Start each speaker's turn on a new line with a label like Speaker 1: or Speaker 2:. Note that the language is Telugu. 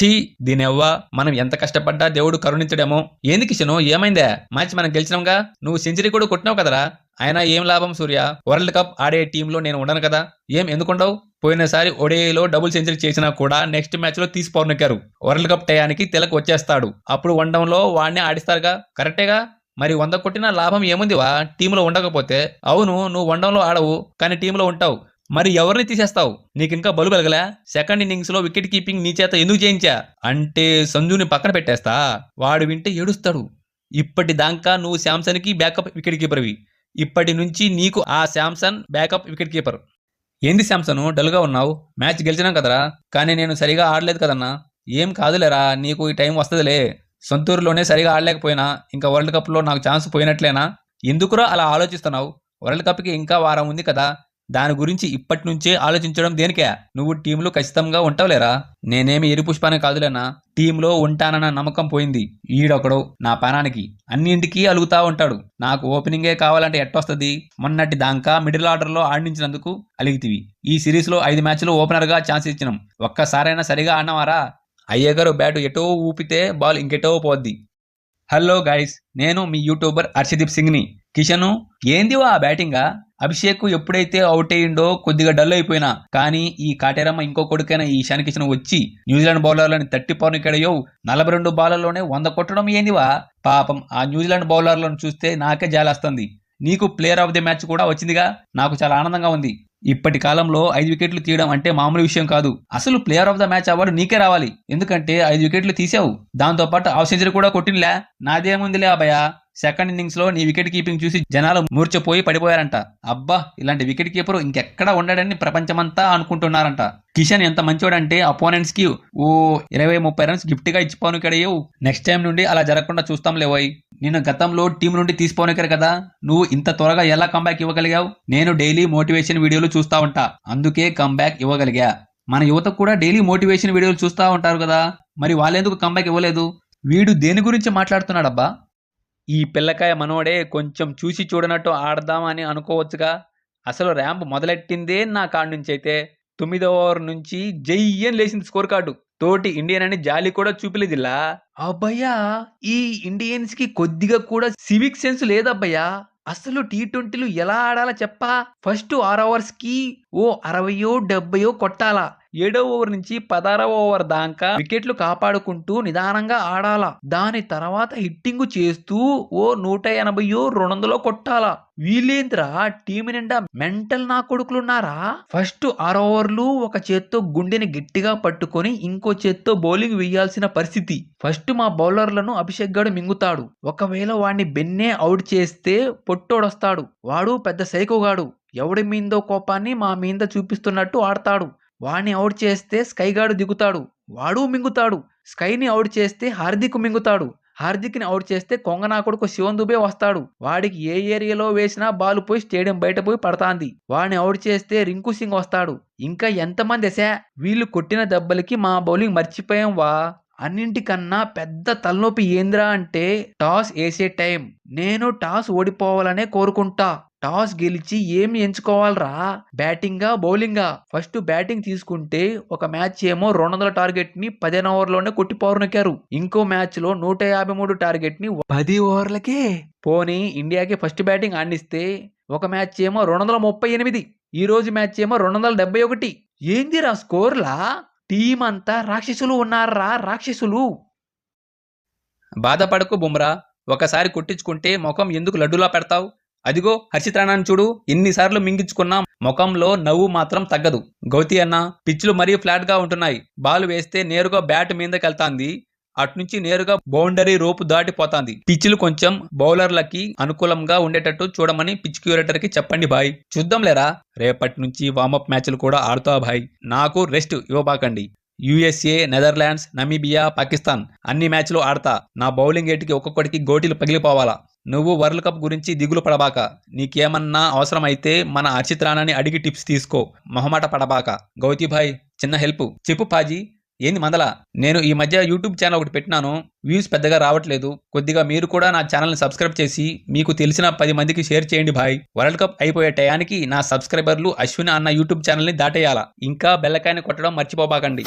Speaker 1: ఛీ దీనెవ్వా మనం ఎంత కష్టపడ్డా దేవుడు కరుణించడేమో. ఏంది కిషను ఏమైందా? మ్యాచ్ మనం గెలిచినాంగా, నువ్వు సెంచరీ కూడా కొట్టినావు కదరా. అయినా ఏం లాభం సూర్య, వరల్డ్ కప్ ఆడే టీంలో నేను ఉండను కదా. ఏం ఎందుకుండవు? పోయినసారి ఒడేలో డబుల్ సెంచరీ చేసినా కూడా నెక్స్ట్ మ్యాచ్ లో తీసి పౌర్ణకారు. వరల్డ్ కప్ టయానికి తిలక్ వచ్చేస్తాడు, అప్పుడు వన్డౌన్లో వాడిని ఆడిస్తారుగా. కరెక్టేగా. మరి 100 కొట్టినా లాభం ఏముందివా టీంలో ఉండకపోతే? అవును, నువ్వు వన్డౌన్లో ఆడవు కానీ టీంలో ఉంటావు. మరి ఎవరిని తీసేస్తావు? నీకింకా బలు కలగలా? సెకండ్ ఇన్నింగ్స్ లో వికెట్ కీపింగ్ నీ చేత ఎందుకు చేయించా అంటే సంజుని పక్కన పెట్టేస్తా, వాడు వింటే ఏడుస్తాడు. ఇప్పటిదాకా నువ్వు శాంసన్ కి బ్యాకప్ వికెట్ కీపర్వి, ఇప్పటి నుంచి నీకు ఆ శాంసన్ బ్యాకప్ వికెట్ కీపర్. ఏంది శాంసన్ డల్గా ఉన్నావు? మ్యాచ్ గెలిచినాం కదరా, కానీ నేను సరిగా ఆడలేదు కదన్నా. ఏం కాదులేరా, నీకు ఈ టైం వస్తుందిలే. సొంతూరులోనే సరిగా ఆడలేకపోయినా ఇంకా వరల్డ్ కప్లో నాకు ఛాన్స్ పోయినట్లేనా? ఎందుకురా అలా ఆలోచిస్తున్నావు? వరల్డ్ కప్కి ఇంకా వారం ఉంది కదా, దాని గురించి ఇప్పటి నుంచే ఆలోచించడం దేనికే? నువ్వు టీంలో ఖచ్చితంగా ఉంటావులేరా. నేనేమి ఎరిపుష్పానే కాదులేనా, టీంలో ఉంటానన్న నమ్మకం పోయింది. ఈడొకడు నా పానానికి అన్నింటికీ అలుగుతా ఉంటాడు. నాకు ఓపెనింగే కావాలంటే ఎట్టొస్తుంది? మొన్నటి దాకా మిడిల్ ఆర్డర్లో ఆడించినందుకు అలిగితివి. ఈ సిరీస్లో 5 మ్యాచ్లు ఓపెనర్గా ఛాన్స్ ఇచ్చినాం, ఒక్కసారైనా సరిగా ఆడినవారా? అయ్యగారు బ్యాటు ఎటో ఊపితే బాల్ ఇంకెటో పోద్ది. హలో గైస్, నేను మీ యూట్యూబర్ హర్షదీప్ సింగ్ని. కిషను ఏందివా ఆ బ్యాటింగా? అభిషేక్ ఎప్పుడైతే అవుట్ అయ్యిండో కొద్దిగా డల్ అయిపోయినా, కానీ ఈ కాటేరమ్మ ఇంకో కొడుకైన ఈ ఇషాన్ కిషన్ వచ్చి న్యూజిలాండ్ బౌలర్లని 30 పౌర్ణికెడయో 42 బాలర్లోనే 100 కొట్టడం ఏందివా? పాపం ఆ న్యూజిలాండ్ బౌలర్లను చూస్తే నాకే జాలేస్తుంది. నీకు ప్లేయర్ ఆఫ్ ది మ్యాచ్ కూడా వచ్చిందిగా, నాకు చాలా ఆనందంగా ఉంది. ఇప్పటి కాలంలో 5 వికెట్లు తీయడం అంటే మామూలు విషయం కాదు. అసలు player of the match award నీకే రావాలి, ఎందుకంటే 5 వికెట్లు తీసావు, దాంతో పాటు హాఫ్ సెంచరీ కూడా కొట్టినలే. నాదేముందిలే అభయ, సెకండ్ ఇన్నింగ్స్ లో నీ వికెట్ కీపింగ్ చూసి జనాలు మూర్చపోయి పడిపోయారంట. అబ్బా, ఇలాంటి వికెట్ కీపర్ ఇంకెక్కడా ఉండడని ప్రపంచమంతా అనుకుంటున్నారంట. కిషన్ ఎంత మంచోడంటే అపోనెంట్స్ కి ఓ 20-30 రన్స్ గిఫ్ట్ గా ఇచ్చిపోనుకడయ్యవు. నెక్స్ట్ టైం నుండి అలా జరగకుండా చూస్తాంలేవోయ్. నేను గతంలో టీం నుండి తీసిపోనుకారు కదా, నువ్వు ఇంత త్వరగా ఎలా కంబ్యాక్ ఇవ్వగలిగావు? నేను డైలీ మోటివేషన్ వీడియోలు చూస్తా ఉంటా, అందుకే కంబ్యాక్ ఇవ్వగలిగా. మన యువతకు కూడా డైలీ మోటివేషన్ వీడియోలు చూస్తా ఉంటారు కదా, మరి వాళ్ళెందుకు కంబ్యాక్ ఇవ్వలేదు? వీడు దేని గురించి మాట్లాడుతున్నాడబ్బా? ఈ పిల్లకాయ మనోడే కొంచెం చూసి చూడనట్టు ఆడదామని అనుకోవచ్చుగా. అసలు ర్యాంప్ మొదలెట్టిందే నా కాడ నుంచి అయితే 9వ ఓవర్ నుంచి జయ్యని లేచింది స్కోర్ కార్డు. తోటి ఇండియన్ అని జాలి కూడా చూపిలేదు ఇలా. అబ్బయ్యా, ఈ ఇండియన్స్ కి కొద్దిగా కూడా సివిక్ సెన్స్ లేదబ్బయ్యా. అసలు T20లు ఎలా ఆడాలా చెప్పా? ఫస్ట్ 6 ఓవర్స్ కి ఓ 60-70 కొట్టాలా, 7వ ఓవర్ నుంచి 16వ ఓవర్ దాకా వికెట్లు కాపాడుకుంటూ నిదానంగా ఆడాలా, దాని తర్వాత హిట్టింగ్ చేస్తూ ఓ 180-200 కొట్టాలా. వీళ్ళేంద్రా టీం నిండా మెంటల్ నా కొడుకులున్నారా? ఫస్ట్ 6 ఓవర్లు ఒక చేత్తో గుండెని గట్టిగా పట్టుకొని ఇంకో చేత్తో బౌలింగ్ వేయాల్సిన పరిస్థితి. ఫస్ట్ మా బౌలర్లను అభిషేక్ గాడు మింగుతాడు, ఒకవేళ వాడిని బెన్నే అవుట్ చేస్తే పొట్టోడొస్తాడు, వాడు పెద్ద సైకోగాడు, ఎవడి మీందో కోపాన్ని మా మీద చూపిస్తున్నట్టు ఆడతాడు. వాడిని అవుట్ చేస్తే స్కై గాడు దిగుతాడు, వాడు మింగుతాడు. స్కైని అవుట్ చేస్తే హార్దిక్ మింగుతాడు, హార్దిక్ని అవుట్ చేస్తే కొంగనా కొడుకు శివన్ దుబే వస్తాడు, వాడికి ఏ ఏరియాలో వేసినా బాల్ పోయి స్టేడియం బయట పోయి పడతాంది. వాడిని అవుట్ చేస్తే రింకు సింగ్ వస్తాడు. ఇంకా ఎంతమంది ఎసా? వీళ్ళు కొట్టిన దెబ్బలకి మా బౌలింగ్ మర్చిపోయాం వా. అన్నింటికన్నా పెద్ద తలనొప్పి ఏంద్రా అంటే టాస్ వేసే టైం. నేను టాస్ ఓడిపోవాలనే కోరుకుంటా. టాస్ గెలిచి ఏమి ఎంచుకోవాలరా, బ్యాటింగా బౌలింగా? ఫస్ట్ బ్యాటింగ్ తీసుకుంటే ఒక మ్యాచ్ ఏమో 200 టార్గెట్ ని 15 ఓవర్లోనే కొట్టి పౌర్ణకారు, ఇంకో మ్యాచ్ లో 153 టార్గెట్ ని 10 ఓవర్లకే. పోనీ ఇండియాకి ఫస్ట్ బ్యాటింగ్ ఆడిస్తే ఒక మ్యాచ్ ఏమో 238, ఈ రోజు మ్యాచ్ ఏమో 271. ఏందిరా స్కోర్లా? టీం అంతా రాక్షసులు ఉన్నారా, రాక్షసులు. బాధపడకు బుమ్రా, ఒకసారి కొట్టించుకుంటే ముఖం ఎందుకు లడ్డులా పెడతావు? అదిగో హర్షిత్ రాణాని చూడు, ఎన్నిసార్లు మింగించుకున్నా ముఖంలో నవ్వు మాత్రం తగ్గదు. గౌతి అన్న, పిచ్లు మరీ ఫ్లాట్ గా ఉంటున్నాయి, బాల్ వేస్తే నేరుగా బ్యాట్ మీదకెళ్తాంది, అట్నుంచి నేరుగా బౌండరీ రోపు దాటిపోతాంది. పిచ్లు కొంచెం బౌలర్లకి అనుకూలంగా ఉండేటట్టు చూడమని పిచ్ క్యూరేటర్ కి చెప్పండి బాయ్. చూద్దాంలేరా, రేపటి నుంచి వార్మప్ మ్యాచ్లు కూడా ఆడుతా బాయ్, నాకు రెస్ట్ ఇవ్వబాకండి. USA, నెదర్లాండ్స్, నమీబియా, పాకిస్తాన్ అన్ని మ్యాచ్లు ఆడతా. నా బౌలింగ్ ఏటికి ఒక్కొక్కడికి గోటీలు పగిలిపోవాలా. నువ్వు వరల్డ్ కప్ గురించి దిగులు పడబాక, నీకేమన్నా అవసరం అయితే మన హర్షిత్ రాణాని అడిగి టిప్స్ తీసుకో, మొహమాట పడబాక. గౌతీ భాయ్, చిన్న హెల్ప్ చెప్పు పాజీ. ఏంది మందల? నేను ఈ మధ్య యూట్యూబ్ ఛానల్ ఒకటి పెట్టినాను, వ్యూస్ పెద్దగా రావట్లేదు, కొద్దిగా మీరు కూడా నా ఛానల్ని సబ్స్క్రైబ్ చేసి మీకు తెలిసిన 10 మందికి షేర్ చేయండి భాయ్. వరల్డ్ కప్ అయిపోయే టయానికి నా సబ్స్క్రైబర్లు అశ్విన్ అన్న యూట్యూబ్ ఛానల్ని దాటేయాలా. ఇంకా బెల్లకాయని కొట్టడం మర్చిపోబాకండి.